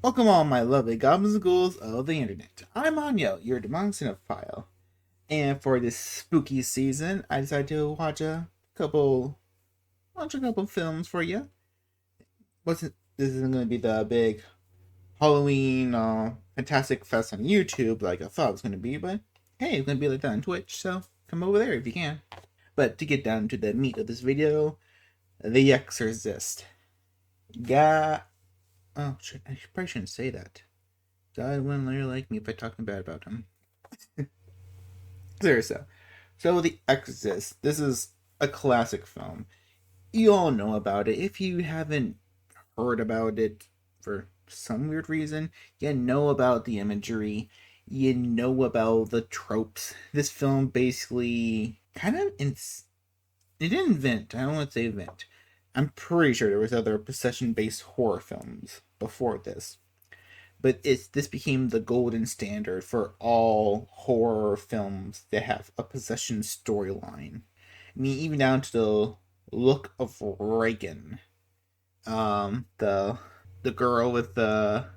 Welcome all my lovely goblins and ghouls of the internet. I'm Anyo, your demonic cinephile. And for this spooky season, I decided to couple watch a couple films for you. This isn't gonna be the big Halloween Fantastic Fest on YouTube like I thought it was gonna be, but hey, it's gonna be like that on Twitch, so come over there if you can. But to get down to the meat of this video, The Exorcist. Got oh shit, I probably shouldn't say that. God wouldn't really like me if I talking bad about him. Seriously. So, The Exorcist. This is a classic film. You all know about it. If you haven't heard about it for some weird reason, you know about the imagery. You know about the tropes. This film basically kind of it didn't invent. I don't want to say invent. I'm pretty sure there was other possession-based horror films before this, but this became the golden standard for all horror films that have a possession storyline. I mean, even down to the look of Reagan, the girl with the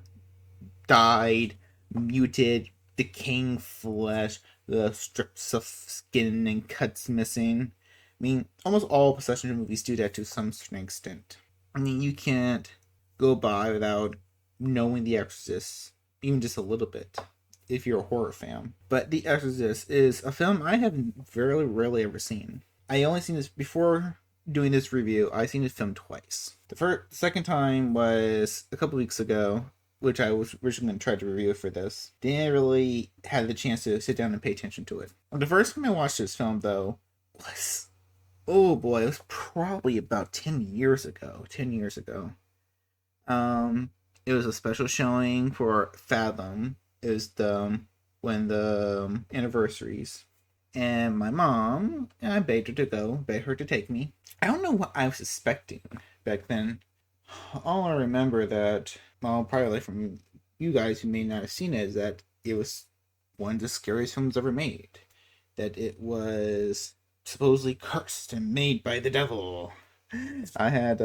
dyed, muted, decaying flesh, the strips of skin and cuts missing. I mean, almost all possession movies do that to some certain extent. I mean, you can't go by without knowing The Exorcist, even just a little bit, if you're a horror fan. But The Exorcist is a film I have very rarely ever seen. I only seen this before doing this review. I seen this film twice. The second time was a couple weeks ago, which I was originally going to try to review for this. Didn't really have the chance to sit down and pay attention to it. The first time I watched this film, though, was oh boy, it was probably about 10 years ago. 10 years ago. It was a special showing for Fathom. It was the anniversaries. And my mom, I begged her to go, begged her to take me. I don't know what I was expecting back then. All I remember that, well, probably like from you guys who may not have seen it, is that it was one of the scariest films ever made. That it was supposedly cursed and made by the devil. I had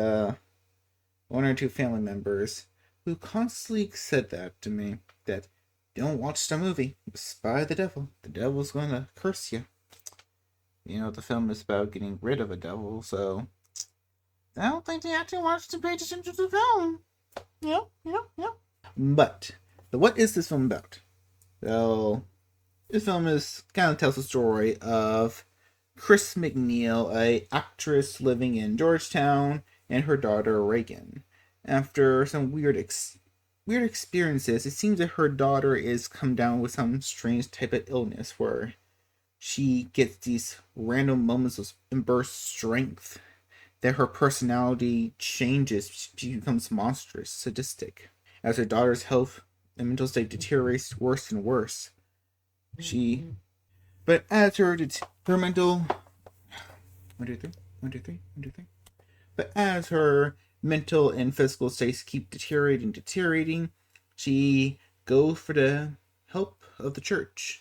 one or two family members who constantly said that to me, that don't watch the movie, it's by the devil. The devil's going to curse you. You know, the film is about getting rid of a devil, so I don't think they actually watched to pay attention to the film. Yep. But what is this film about? So, this film kind of tells the story of Chris McNeil, a actress living in Georgetown, and her daughter Reagan. After some weird experiences, it seems that her daughter is come down with some strange type of illness where she gets these random moments of burst strength, that her personality changes. She becomes monstrous, sadistic. As her daughter's health and mental state deteriorates worse and worse, but as her mental 1, 2, 3. But as her mental and physical states keep deteriorating, she goes for the help of the church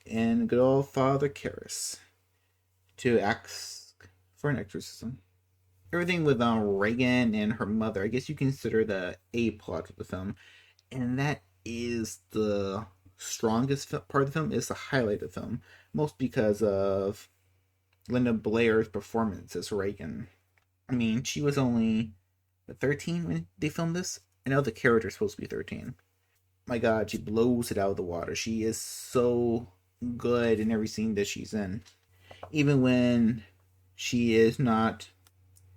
and good old Father Karras to ask for an exorcism. Everything with Reagan and her mother, I guess you consider the A plot of the film, and that is the strongest part of the film, is the highlight of the film, most because of Linda Blair's performance as Reagan. I mean, she was only 13 when they filmed this. I know the character's supposed to be 13. My god, she blows it out of the water. She is so good in every scene that she's in. Even when she is not,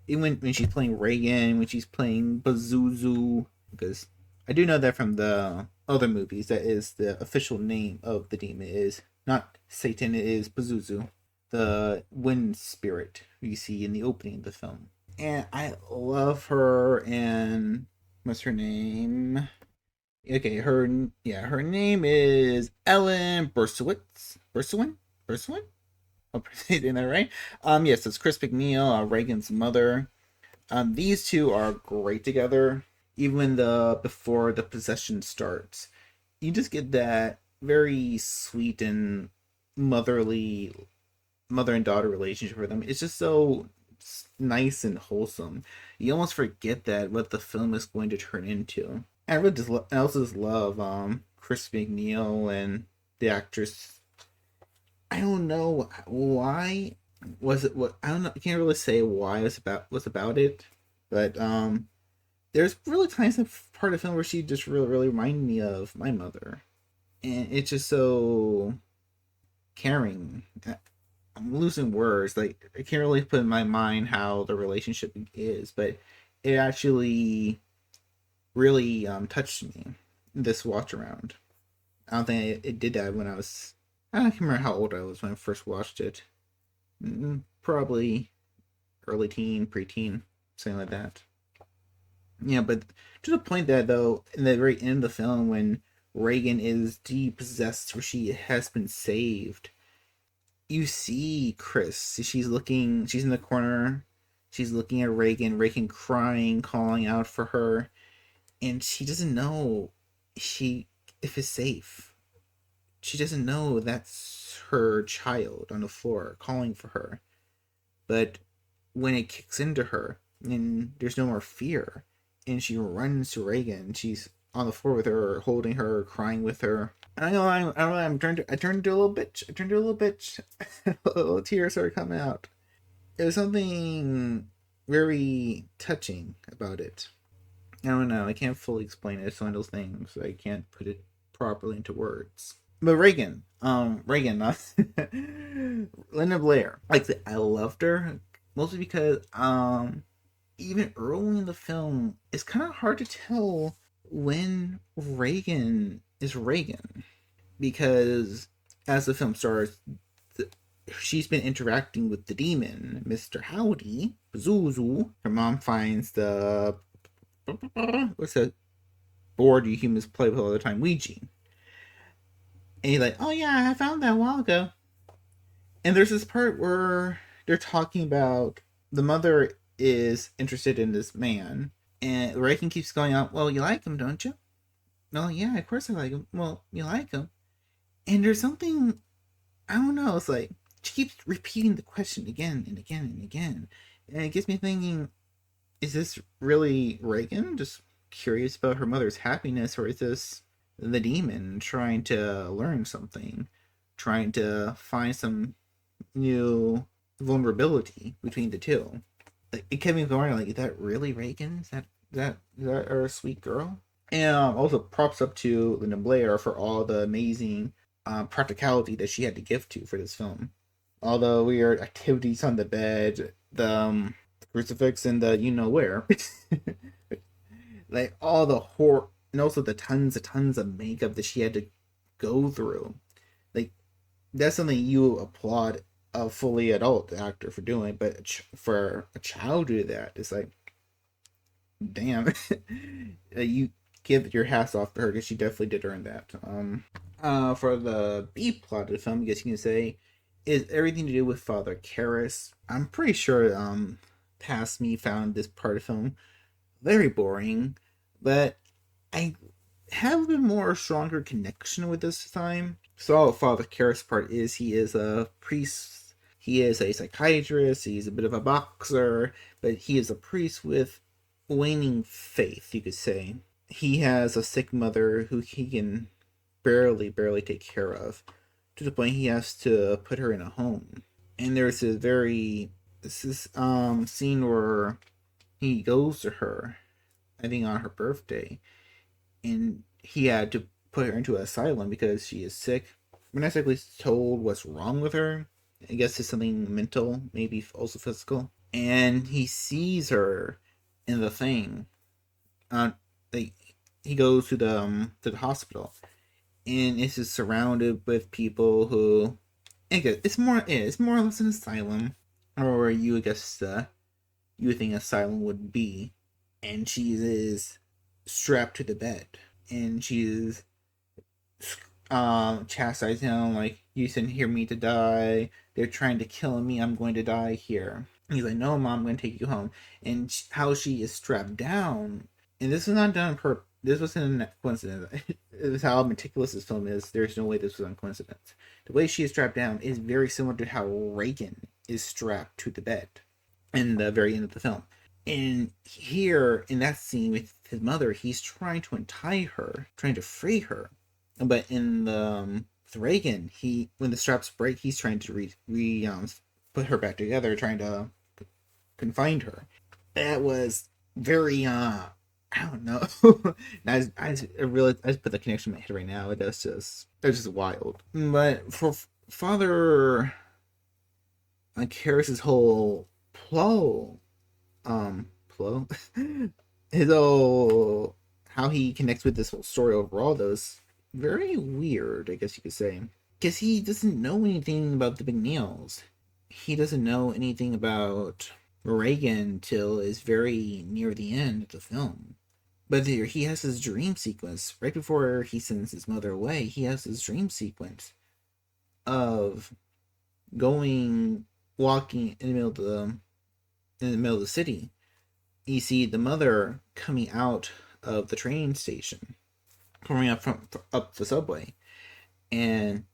even when she's playing Reagan, when she's playing Pazuzu, because I do know that from the other movies, that is the official name of the demon. It is not Satan, it is Pazuzu, the wind spirit you see in the opening of the film. And I love her. And what's her name? Okay, her name is Ellen Bersuwitz. Bersuin? I'm saying that right. Yes, it's Chris McNeil, Reagan's mother. These two are great together. Even before the possession starts, you just get that very sweet and motherly mother and daughter relationship for them. It's just so nice and wholesome. You almost forget that what the film is going to turn into. I also just love Chris McNeil and the actress. I don't know why was it what I don't know. I can't really say why was about it, but there's really times in part of the film where she just really reminded me of my mother, and it's just so caring. I'm losing words. Like I can't really put in my mind how the relationship is, but it actually really touched me this watch around. I don't think it did that when I was. I don't remember how old I was when I first watched it. Probably early teen, preteen, something like that. Yeah, but to the point that though, in the very end of the film, when Reagan is depossessed, where she has been saved, you see Chris. She's in the corner. She's looking at Reagan. Reagan crying, calling out for her, and she doesn't know she if it's safe. She doesn't know that's her child on the floor calling for her. But when it kicks into her, and there's no more fear, and she runs to Reagan, she's on the floor with her, holding her, crying with her. I know I turned into a little bitch. I turned into a little bitch. Little tears started coming out. It was something very touching about it. I don't know. I can't fully explain it. It's one of those things. I can't put it properly into words. But Reagan, Linda Blair. Like I loved her mostly because even early in the film, it's kind of hard to tell when Reagan is Reagan because as the film starts, she's been interacting with the demon, Mr. Howdy, Zuzu. Her mom finds the what's that board you humans play with all the time, Ouija. And he's like, "Oh yeah, I found that a while ago." And there's this part where they're talking about the mother is interested in this man, and Reagan keeps going on. Well, you like him, don't you? No, yeah, of course I like him. Well, you like him, and there's something I don't know. It's like she keeps repeating the question again and again and again, and it gets me thinking: is this really Reagan just curious about her mother's happiness, or is this the demon trying to learn something, trying to find some new vulnerability between the two? Like, it kept me going. Like, is that really Reagan? Is that our sweet girl? And also props up to Linda Blair for all the amazing practicality that she had to give to for this film. All the weird activities on the bed, the crucifix, and the you know where. Like all the horror, and also the tons of makeup that she had to go through. Like that's something you applaud a fully adult actor for doing, but for a child to do that, it's like, damn, you give your hats off to her because she definitely did earn that. For the B plot of the film, I guess you can say, is everything to do with Father Karras. I'm pretty sure past me found this part of the film very boring, but I have a bit more stronger connection with this time. So all Father Karras part is he is a priest, he is a psychiatrist, he's a bit of a boxer, but he is a priest with waning faith, you could say. He has a sick mother who he can barely take care of, to the point he has to put her in a home. And there's this scene where he goes to her, I think on her birthday, and he had to put her into an asylum because she is sick. We're not exactly told what's wrong with her. I guess it's something mental, maybe also physical. And he sees her in the thing. Like he goes to the hospital, and it's just surrounded with people who. It's more or less an asylum, or you I guess you would think asylum would be, and she is strapped to the bed, and she is chastising him like, you sent here me to die, they're trying to kill me, I'm going to die here. And he's like, no mom, I'm going to take you home. And how she is strapped down, and this was not done on purpose, this wasn't a coincidence. It was how meticulous this film is. There's no way this was on coincidence. The way she is strapped down is very similar to how Reagan is strapped to the bed in the very end of the film. And here in that scene with his mother, he's trying to untie her, trying to free her. But in the with Reagan, he when the straps break, he's trying to put her back together, trying to confine her. That was very I don't know. I just put the connection in my head right now. That's just wild. But for Father like Harris's whole plow, plow, his whole how he connects with this whole story overall, though, is very weird. I guess you could say, because he doesn't know anything about the McNeils. He doesn't know anything about Reagan till is very near the end of the film. But there, he has his dream sequence right before he sends his mother away. He has his dream sequence of going walking in the middle of the city. You see the mother coming out of the train station, coming up the subway, and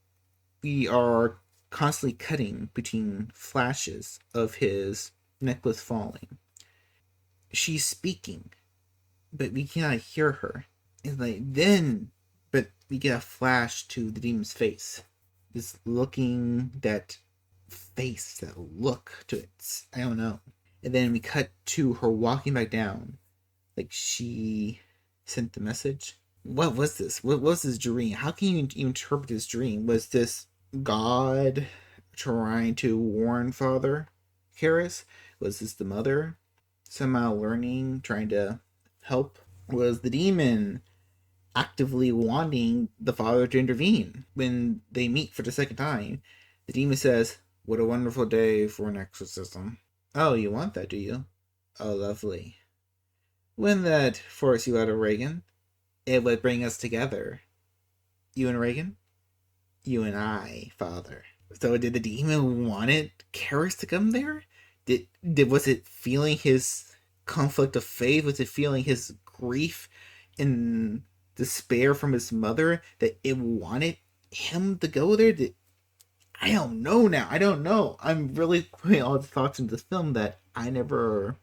we are constantly cutting between flashes of his necklace falling. She's speaking, but we cannot hear her. It's like then, but we get a flash to the demon's face. This looking, that face, that look to it. I don't know. And then we cut to her walking back down, like she sent the message. What was this? What was this dream? How can you interpret this dream? Was this God trying to warn Father Karras? Was this the mother somehow learning, trying to help? Was the demon actively wanting the father to intervene? When they meet for the second time, the demon says, "What a wonderful day for an exorcism." Oh, you want that, do you? Oh, lovely. Wouldn't that force you out of Reagan? It would bring us together. You and Reagan? You and I, Father. So did the demon wanted Karras to come there? Did was it feeling his conflict of faith? Was it feeling his grief and despair from his mother that it wanted him to go there? I don't know now. I don't know. I'm really putting all the thoughts into this film that I never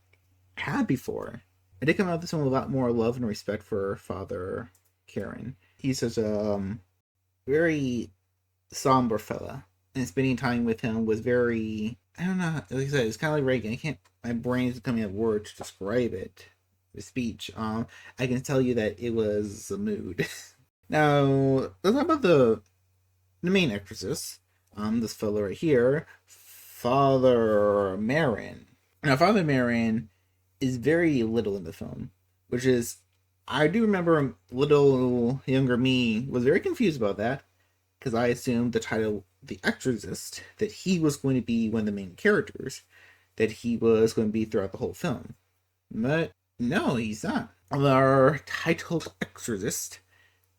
had before. I did come out of this one with a lot more love and respect for Father Karen. He's such a very somber fella, and spending time with him was very, I don't know, like I said, it's kind of like Reagan. I can't, my brain is coming up words to describe it. The speech. I can tell you that it was a mood. Now, let's talk about the main exorcist. This fellow right here, Father Marin. Now, Father Marin is very little in the film, which is, I do remember little younger me was very confused about that, because I assumed the title The Exorcist, that he was going to be one of the main characters, that he was going to be throughout the whole film. But no, he's not. Our titled Exorcist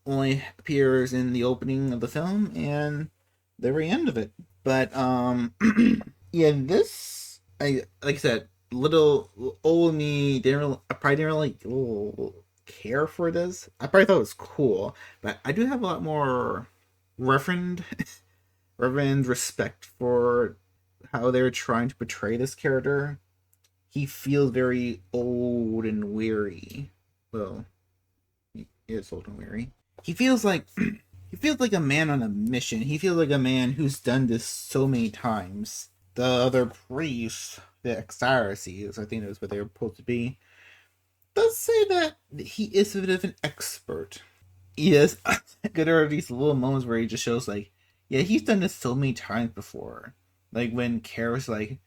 only appears in the opening of the film and the very end of it. But yeah, this, I like I said, little old me I probably didn't really care for this. I probably thought it was cool, but I do have a lot more reverend respect for how they're trying to portray this character. He feels very old and weary. Well, he is old and weary. He feels like a man on a mission. He feels like a man who's done this so many times. The other priests, the Exorcists, I think that's what they were supposed to be, does say that he is a bit of an expert. Yes, there are these little moments where he just shows like, yeah, he's done this so many times before. Like when Kara's like,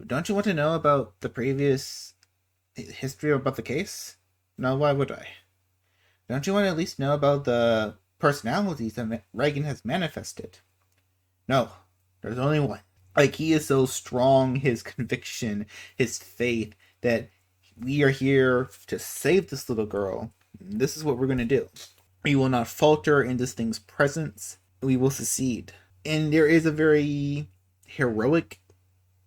don't you want to know about the previous history about the case? No, why would I? Don't you want to at least know about the personalities that Reagan has manifested? No, there's only one. Like, he is so strong, his conviction, his faith, that we are here to save this little girl. This is what we're going to do. We will not falter in this thing's presence. We will succeed. And there is a very heroic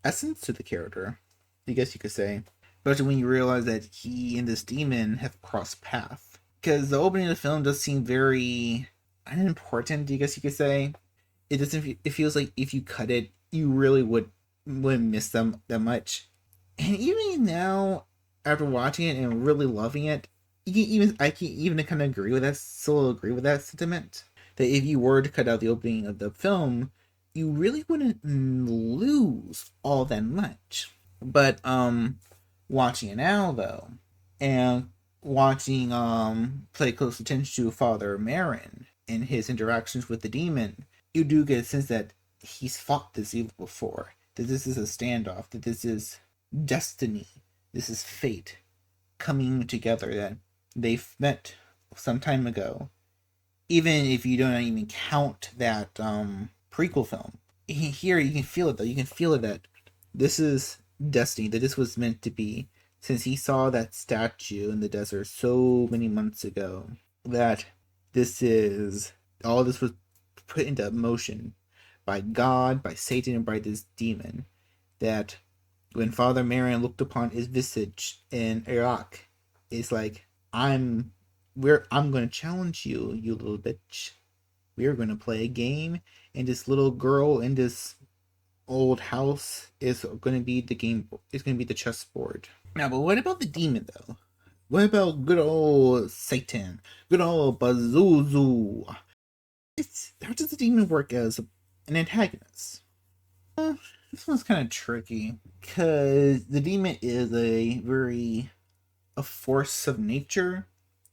essence to the character, I guess you could say. Especially when you realize that he and this demon have crossed paths. Because the opening of the film does seem very unimportant, I guess you could say. It doesn't. It feels like if you cut it, you really wouldn't miss them that much. And even now, after watching it and really loving it, I can even kind of agree with that. Still agree with that sentiment. That if you were to cut out the opening of the film, you really wouldn't lose all that much. But watching it now though, and watching play close attention to Father Marin and his interactions with the demon, you do get a sense that he's fought this evil before. That this is a standoff. That this is destiny. This is fate coming together. That they've met some time ago. Even if you don't even count that prequel film, here you can feel it though. You can feel it that this is destiny. That this was meant to be. Since he saw that statue in the desert so many months ago, that this is all this was put into motion by God, by Satan, and by this demon. That when Father Marion looked upon his visage in Iraq, it's like I'm going to challenge you, you little bitch. We're going to play a game, and this little girl in this old house is going to be the game. It's going to be the chessboard. Now, but what about the demon though? What about good old Satan? Good old Bazuzu? How does the demon work as an antagonist? This one's kind of tricky because the demon is a force of nature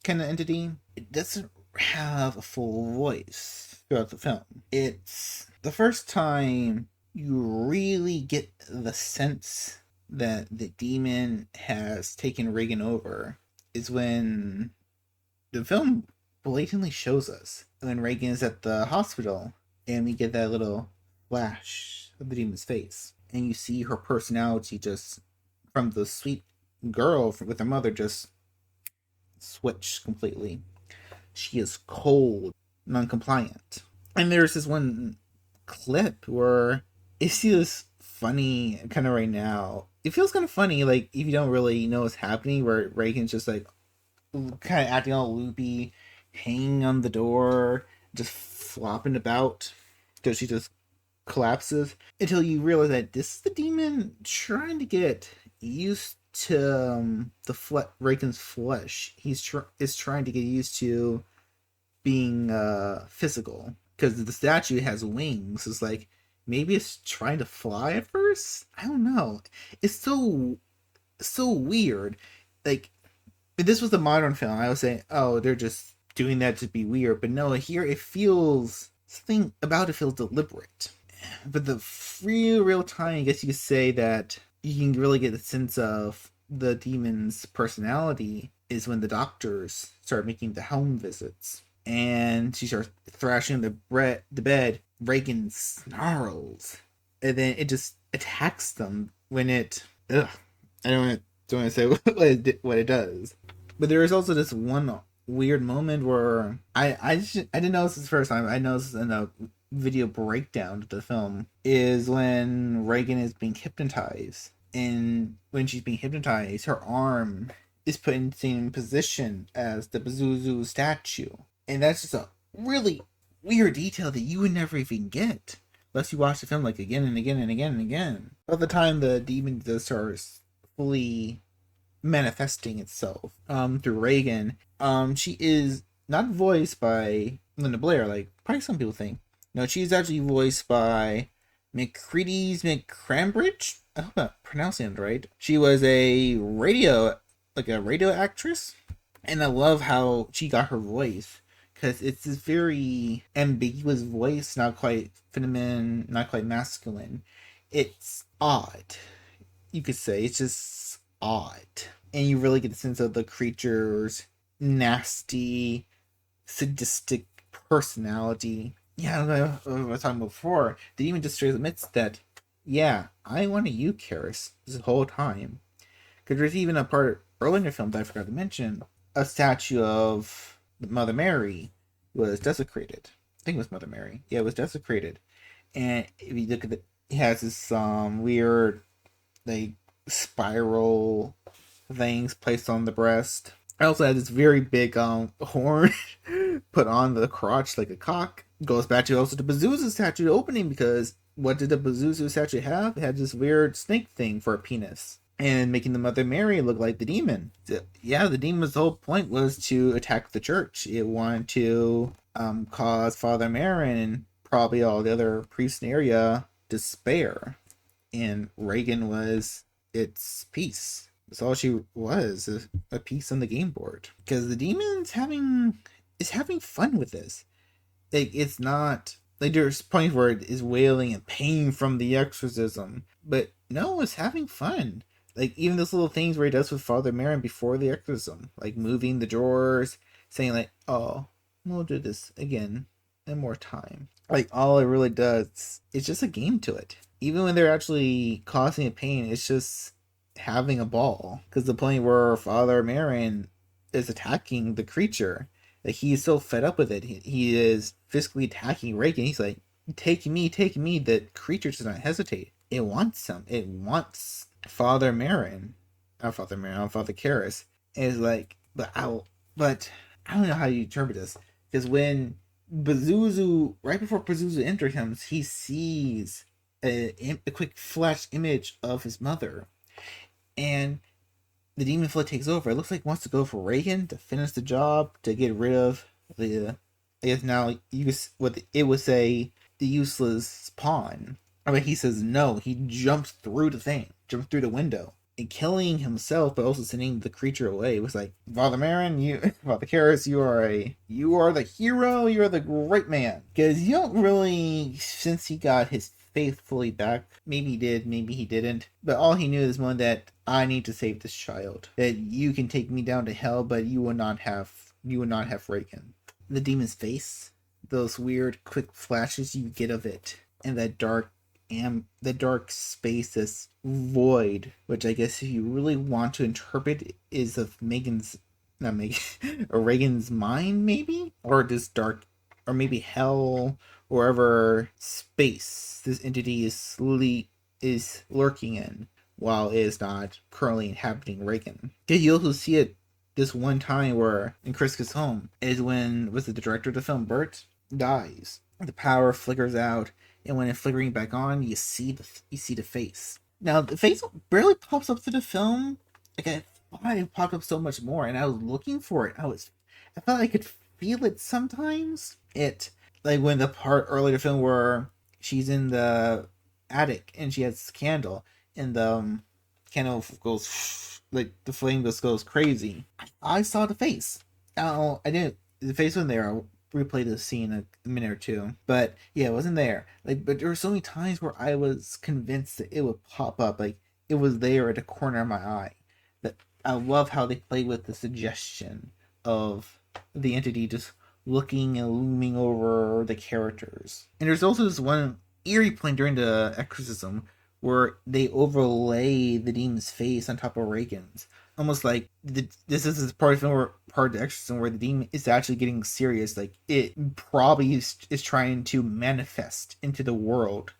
kind of entity. It doesn't have a full voice throughout the film. It's the first time you really get the sense that the demon has taken Reagan over is when the film blatantly shows us when Reagan is at the hospital and we get that little flash of the demon's face, and you see her personality just from the sweet girl with her mother just switch completely. She is cold, non-compliant. And there's this one clip where it feels funny kind of right now. It feels kind of funny, like, if you don't really know what's happening, where Reagan's just, like, kind of acting all loopy, hanging on the door, just flopping about, because she just collapses, until you realize that this is the demon trying to get used to Reagan's flesh. Is trying to get used to being physical, because the statue has wings. It's like maybe it's trying to fly at first. I don't know. It's so weird. Like, if this was a modern film, I would say, oh, they're just doing that to be weird. But no, here it feels something about it feels deliberate. But the real time, I guess you could say that you can really get a sense of the demon's personality is when the doctors start making the home visits and she starts thrashing the bed. Reagan snarls, and then it just attacks them when it. Ugh, I don't want to say what it does. But there is also this one weird moment where I didn't notice this first time. I noticed in a video breakdown of the film is when Reagan is being hypnotized, and when she's being hypnotized, her arm is put in the same position as the Pazuzu statue, and that's just a really weird detail that you would never even get unless you watch the film like again and again and again and again. By the time the demon does start fully manifesting itself through Reagan, she is not voiced by Linda Blair like probably some people think. No, she's actually voiced by McCready's McCrambridge. I hope I'm pronouncing it right. She was a radio actress, and I love how she got her voice because it's this very ambiguous voice, not quite feminine, not quite masculine. It's odd, you could say. It's just odd, and you really get the sense of the creature's nasty, sadistic personality. Yeah, I don't know what I was talking about before. The demon just straight admits that, yeah, I wanted you, Karis, this whole time. Because there's even a part earlier in the film that I forgot to mention. A statue of Mother Mary was desecrated. I think it was Mother Mary. Yeah, it was desecrated. And if you look at it, it has this weird, like, spiral things placed on the breast. It also has this very big horn put on the crotch like a cock. Goes back to also the Pazuzu statue opening, because what did the Pazuzu statue have? It had this weird snake thing for a penis. and making the Mother Mary look like the demon. Yeah, the demon's whole point was to attack the church. It wanted to cause Father Marin and probably all the other priests in the area despair. And Reagan was its piece. That's all she was, a piece on the game board. Because the demon's having fun with this. Like, it's not like there's points where it is wailing in pain from the exorcism, but no, it's having fun. Like, even those little things where he does with Father Marin before the exorcism, like moving the drawers, saying like, "Oh, we'll do this again and more time." Like, all it really does, it's just a game to it. Even when they're actually causing a pain, it's just having a ball. Because the point where Father Marin is attacking the creature, like, he's so fed up with it. He is physically attacking Reagan. He's like, take me, take me. The creature does not hesitate. It wants him. It wants Father Marin. Not Father Marin, Father Karras. And it's like, but I don't know how you interpret this. Because when Pazuzu, right before Pazuzu enters him, he sees a quick flash image of his mother. And the demon flood takes over. It looks like it wants to go for Reagan to finish the job, to get rid of the, I guess now what it would say, the useless pawn. But he says no. He jumps through the thing, jumps through the window, and killing himself, but also sending the creature away. It was like, Father Marin, Father Karras, you are the hero. You are the great man. Because you don't really, since he got his faith fully back, maybe he did, maybe he didn't. But all he knew is one that I need to save this child. That you can take me down to hell, but you will not have Reagan. The demon's face, those weird quick flashes you get of it, and the dark space, this void, which I guess if you really want to interpret is of not Megan, or Reagan's mind, maybe, or this dark, or maybe hell, or wherever space this entity is lurking in, while it is not currently inhabiting Reagan. You also see it this one time where in Chris gets home is when was it the director of the film, Bert, dies. The power flickers out, and when it's flickering back on, you see the face. Now the face barely pops up to the film. Like, I thought it popped up so much more, and I was looking for it. I thought I could feel it sometimes. It, like when the part early in the film where she's in the attic and she has this candle, and the candle goes like the flame just goes crazy. I saw the face. Now I didn't. The face wasn't there. I'll replay the scene a minute or two, but yeah, it wasn't there. Like, but there were so many times where I was convinced that it would pop up. Like, it was there at the corner of my eye. That I love how they play with the suggestion of the entity just looking and looming over the characters. And there's also this one eerie point during the exorcism where they overlay the demon's face on top of Reagan's. Almost like this is part of the film where, part of the exorcism where the demon is actually getting serious. Like, it probably is trying to manifest into the world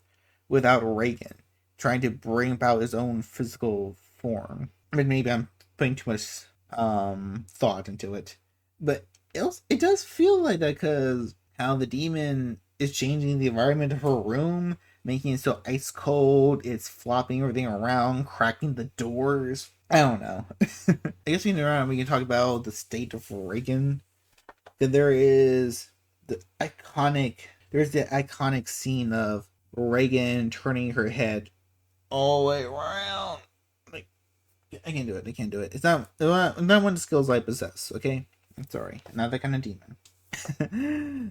without Reagan, trying to bring about his own physical form. I mean, maybe I'm putting too much thought into it, but it does feel like that, because how the demon is changing the environment of her room, making it so ice cold. It's flopping everything around, cracking the doors. I don't know. I guess we can talk about the state of Reagan. That there's the iconic scene of Reagan turning her head all the way around. Like, I can't do it. It's not one of the skills I possess. Okay, I'm sorry, not that kind of demon.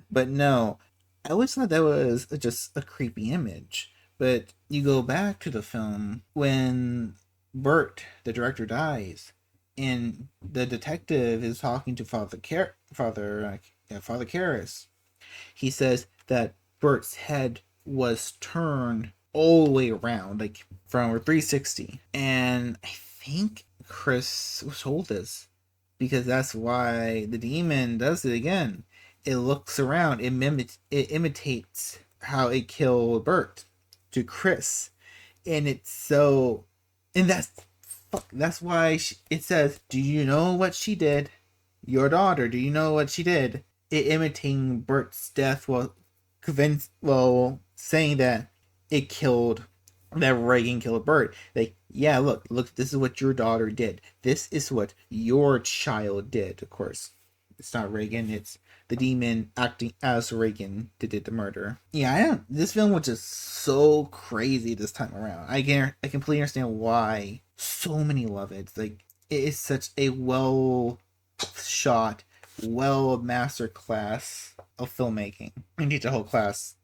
But no, I always thought that was just a creepy image. But you go back to the film when Bert, the director, dies, and the detective is talking to Father Karras. He says that Bert's head was turned all the way around, like from 360. And I think Chris was told this because that's why the demon does it again. It looks around, it imitates how it killed Bert to Chris, and it's so, and that's why it says, "Do you know what she did? Your daughter, do you know what she did?" It imitating Bert's death while saying that it killed that Reagan killed a bird. Like, yeah, look, this is what your daughter did. This is what your child did. Of course, it's not Reagan. It's the demon acting as Reagan that did the murder. Yeah, I don't. This film was just so crazy this time around. I completely understand why so many love it. It's like it is such a well shot, well master class of filmmaking. You teach a whole class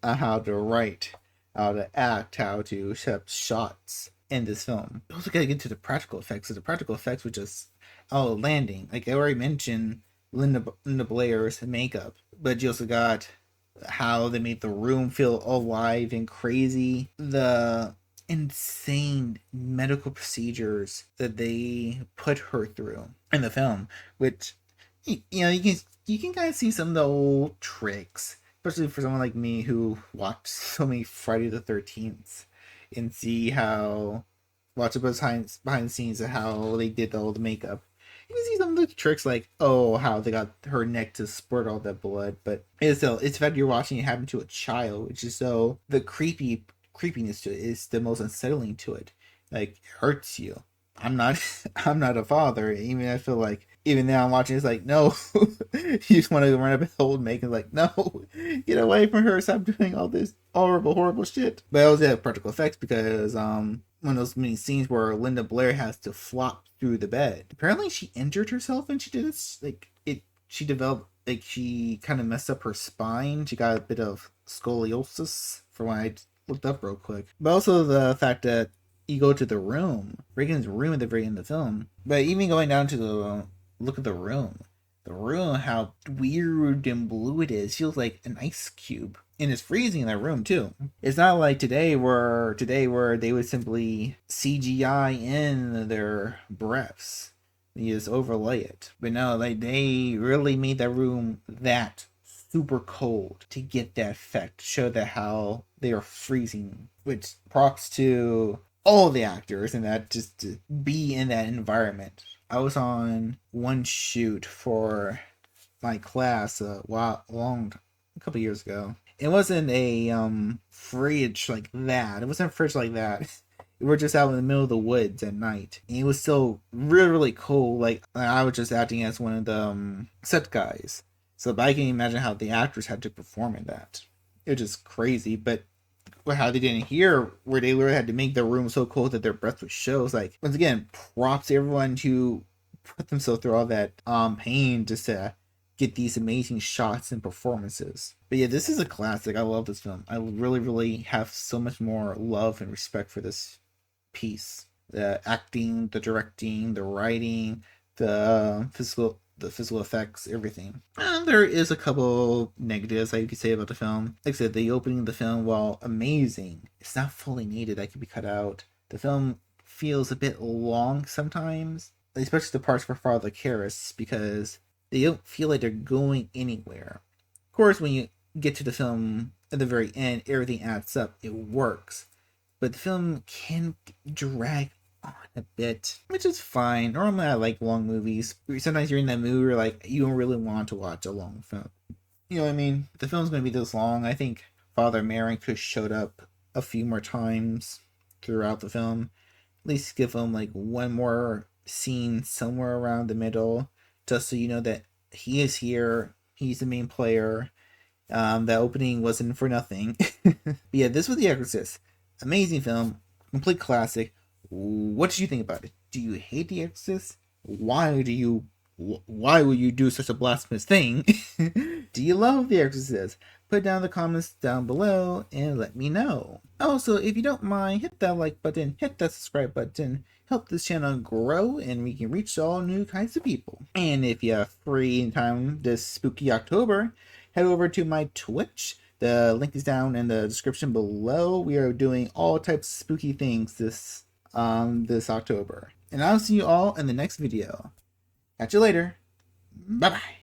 on how to write, how to act, how to set up shots in this film. You also gotta get to the practical effects. So the practical effects were just landing. Like I already mentioned, Linda Blair's makeup, but you also got how they made the room feel alive and crazy. The insane medical procedures that they put her through in the film, which you know you can kind of see some of the old tricks, especially for someone like me who watched so many Friday the 13th and see how watch it behind the scenes of how they did all the makeup. You can see some of the tricks, like how they got her neck to spurt all that blood, but it's the fact you're watching it happen to a child, which is so the creepiness to it is the most unsettling to it. Like it hurts you. I'm not I'm not a father. Even I feel like even now I'm watching, it's like no, you just want to run up and hold Megan, like no, get away from her, stop doing all this horrible shit. But I also have practical effects because one of those many scenes where Linda Blair has to flop through the bed. Apparently she injured herself and she did this. Like it, she developed like she kind of messed up her spine. She got a bit of scoliosis from what I looked up real quick. But also the fact that you go to the room, Reagan's room at the very end of the film. But even going down to the look at the room, how weird and blue it is, feels like an ice cube. And it's freezing in that room too. It's not like today where they would simply CGI in their breaths. You just overlay it. But no, like they really made that room that super cold to get that effect, show that how they are freezing. Which props to all the actors and that just to be in that environment. I was on one shoot for my class a couple years ago. It wasn't a fridge like that. It wasn't a fridge like that. We were just out in the middle of the woods at night. And it was still really cool. Like I was just acting as one of the set guys. So I can imagine how the actors had to perform in that. It was just crazy, but how they didn't hear where they literally had to make the room so cold that their breath would show. It's like once again, props to everyone who put themselves through all that pain just to get these amazing shots and performances. But yeah, this is a classic. I love this film. I really have so much more love and respect for this piece. The acting, the directing, the writing, the physical effects, everything. And there is a couple negatives I could say about the film. Like I said, the opening of the film, while amazing, it's not fully needed. That could be cut out. The film feels a bit long sometimes, especially the parts for Father Karras, because they don't feel like they're going anywhere. Of course, when you get to the film at the very end, everything adds up. It works. But the film can drag on a bit, which is fine. Normally, I like long movies. Sometimes you're in that mood where like you don't really want to watch a long film. You know what I mean? If the film's going to be this long, I think Father Merrin could have showed up a few more times throughout the film. At least give him like one more scene somewhere around the middle, just so you know that he is here. He's the main player. The opening wasn't for nothing. But yeah, this was The Exorcist. Amazing film, complete classic. What did you think about it? Do you hate The Exorcist? Why would you do such a blasphemous thing? Do you love The Exorcist? Put down the comments down below and let me know. Also, if you don't mind, hit that like button, hit that subscribe button, help this channel grow and we can reach all new kinds of people. And if you have free time this spooky October, head over to my Twitch. The link is down in the description below. We are doing all types of spooky things this October. And I'll see you all in the next video. Catch you later. Bye bye.